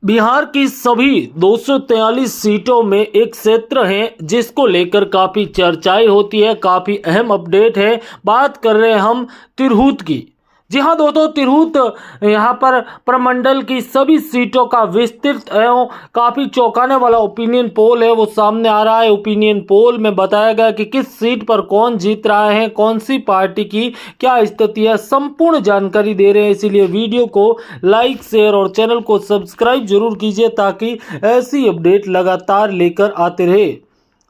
बिहार की सभी 243 सीटों में एक क्षेत्र है जिसको लेकर काफी चर्चाएं होती है, काफी अहम अपडेट है। बात कर रहे हैं हम तिरहुत की। जी हाँ दोस्तों, तिरहुत यहाँ पर प्रमंडल की सभी सीटों का विस्तृत एवं काफी चौंकाने वाला ओपिनियन पोल है वो सामने आ रहा है। ओपिनियन पोल में बताया गया कि किस सीट पर कौन जीत रहा है, कौन सी पार्टी की क्या स्थिति है, संपूर्ण जानकारी दे रहे हैं। इसीलिए वीडियो को लाइक, शेयर और चैनल को सब्सक्राइब जरूर कीजिए ताकि ऐसी अपडेट लगातार लेकर आते रहे।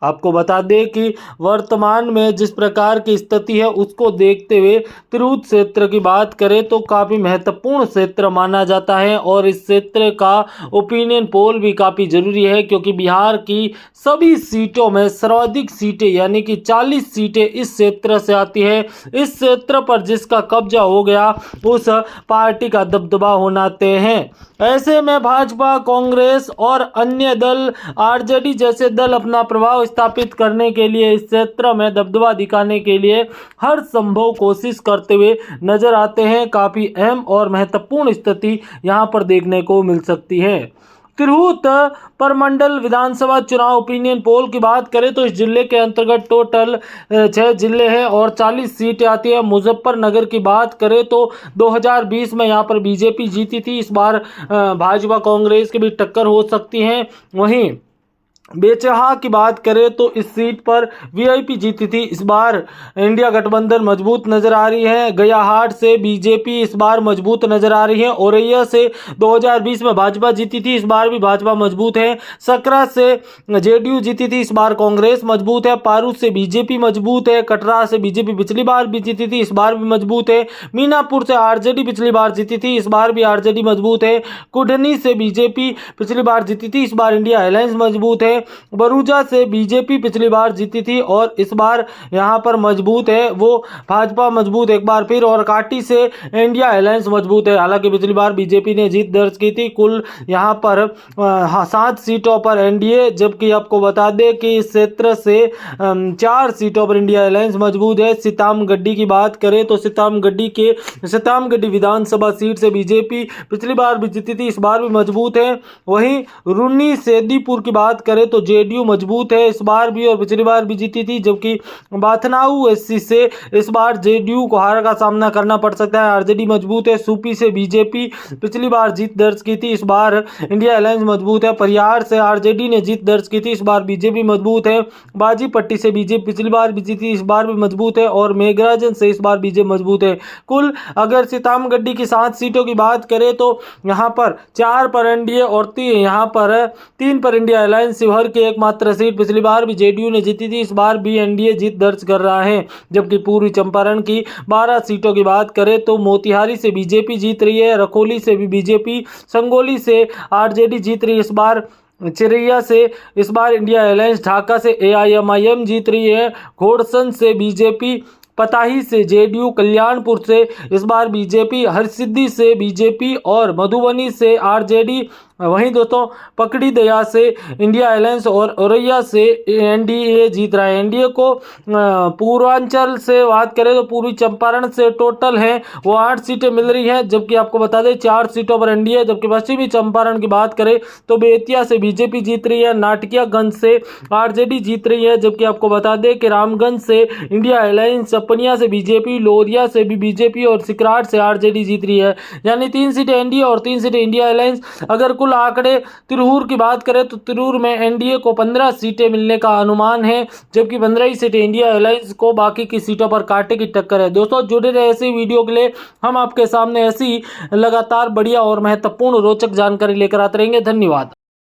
आपको बता दें कि वर्तमान में जिस प्रकार की स्थिति है उसको देखते हुए तिरहुत क्षेत्र की बात करें तो काफ़ी महत्वपूर्ण क्षेत्र माना जाता है और इस क्षेत्र का ओपिनियन पोल भी काफ़ी ज़रूरी है क्योंकि बिहार की सभी सीटों में सर्वाधिक सीटें यानी कि 40 सीटें इस क्षेत्र से आती है। इस क्षेत्र पर जिसका कब्जा हो गया उस पार्टी का दबदबा होना तय है। ऐसे में भाजपा, कांग्रेस और अन्य दल, आरजेडी जैसे दल अपना प्रभाव स्थापित करने के लिए इस क्षेत्र में दबदबा दिखाने के लिए हर संभव कोशिश करते हुए नजर आते हैं। काफी अहम और महत्वपूर्ण स्थिति यहां पर देखने को मिल सकती है। तिरहुत प्रमंडल विधानसभा चुनाव ओपिनियन पोल की बात करें तो इस जिले के अंतर्गत टोटल 6 जिले हैं और 40 सीटें आती है। मुजफ्फरनगर की बात करें तो 2020 में यहां पर बीजेपी जीती थी। इस बार भाजपा कांग्रेस की भी टक्कर हो सकती है। वहीं बेचहा की बात करें तो इस सीट पर वीआईपी जीती थी। इस बार इंडिया गठबंधन मजबूत नजर आ रही है। गयाहाट से बीजेपी इस बार मजबूत नजर आ रही है। औरैया से 2020 में भाजपा जीती थी, इस बार भी भाजपा मजबूत है। सकरा से जेडीयू जीती थी, इस बार कांग्रेस मजबूत है। पारू से बीजेपी मजबूत है। कटरा से बीजेपी पिछली बार भी जीती थी, इस बार भी मजबूत है। मीनापुर से आरजेडी पिछली बार जीती थी, इस बार भी आरजेडी मजबूत है। कुढ़नी से बीजेपी पिछली बार जीती थी, इस बार इंडिया अलायंस मजबूत है। बरूजा से बीजेपी पिछली बार जीती थी और इस बार यहां पर मजबूत है वो भाजपा मजबूत एक बार फिर। और काटी से इंडिया अलायंस मजबूत है। हालांकि पिछली बार बीजेपी ने जीत दर्ज की थी। कुल यहां पर 7 सीटों पर एनडीए, जबकि आपको बता दें कि इस क्षेत्र से 4 सीटों पर इंडिया अलायंस मजबूत है। सीतामगढ़ी की बात करें तो सीतामगढ़ी विधानसभा सीट से बीजेपी पिछली बार भी जीती थी, इस बार भी मजबूत है। वहीं रुन्नी सेदीपुर की बात करें तो जेडीयू मजबूत है, इस बार भी और पिछली बार भी जीती थी। जबकि बाथनाऊ एससी से इस बार जेडीयू को हार का सामना करना पड़ सकता है। आरजेडी मजबूत है। सूपी से बीजेपी पिछली बार जीत दर्ज की थी, इस बार इंडिया अलायंस मजबूत है। परिहार से आरजेडी ने जीत दर्ज की थी, इस बार बीजेपी मजबूत है। बाजीपट्टी से बीजेपी पिछली बार भी जीती, इस बार भी मजबूत है। और मेघराजन से इस बार बीजेपी मजबूत है। कुल अगर सीतामगढ़ी की 7 सीटों की बात करें तो यहाँ पर 4 पर एनडीए और यहाँ पर 3 पर इंडिया अलायंस। शिवहर की एकमात्र सीट पिछली बार भी जेडीयू ने जीती थी, इस बार भी एनडीए जीत दर्ज कर रहा है। जबकि पूर्वी चंपारण की 12 सीटों की बात करें तो मोतिहारी से बीजेपी जीत रही है, रखोली से भी बीजेपी, संगोली से आरजेडी जीत रही है इस बार, चिरैया से इस बार इंडिया अलायंस, ढाका से एआईएमआईएम जीत रही है, घोड़सन से बीजेपी, पताही से जेडीयू, कल्याणपुर से इस बार बीजेपी, हरसिद्धि से बीजेपी और मधुबनी से आरजेडी। वहीं दोस्तों पकड़ी दया से इंडिया अलायंस और औरैया से एनडीए जीत रहा है। एनडीए को पूर्वांचल से बात करें तो पूर्वी चंपारण से टोटल है वो 8 सीटें मिल रही हैं, जबकि आपको बता दें 4 सीटों पर एनडीए। जबकि पश्चिमी चंपारण की बात करें तो बेतिया से बीजेपी जीत रही है, नाटियागंज से आरजेडी जीत रही है। जबकि आपको बता दें कि रामगंज से इंडिया अलायंस, चपनिया से बीजेपी, लोरिया से भी बीजेपी और सिकराट से आरजेडी जीत रही है। यानी 3 सीटें एनडीए और 3 सीटें इंडिया अलायंस। अगर कुल आंकड़े तिरहुर की बात करें तो तिरहुर में एनडीए को 15 सीटें मिलने का अनुमान है, जबकि 15 ही सीटें इंडिया अलायंस को, बाकी की सीटों पर कांटे की टक्कर है। दोस्तों जुड़े रहे ऐसी वीडियो के लिए, हम आपके सामने ऐसी लगातार बढ़िया और महत्वपूर्ण रोचक जानकारी लेकर आते रहेंगे। धन्यवाद।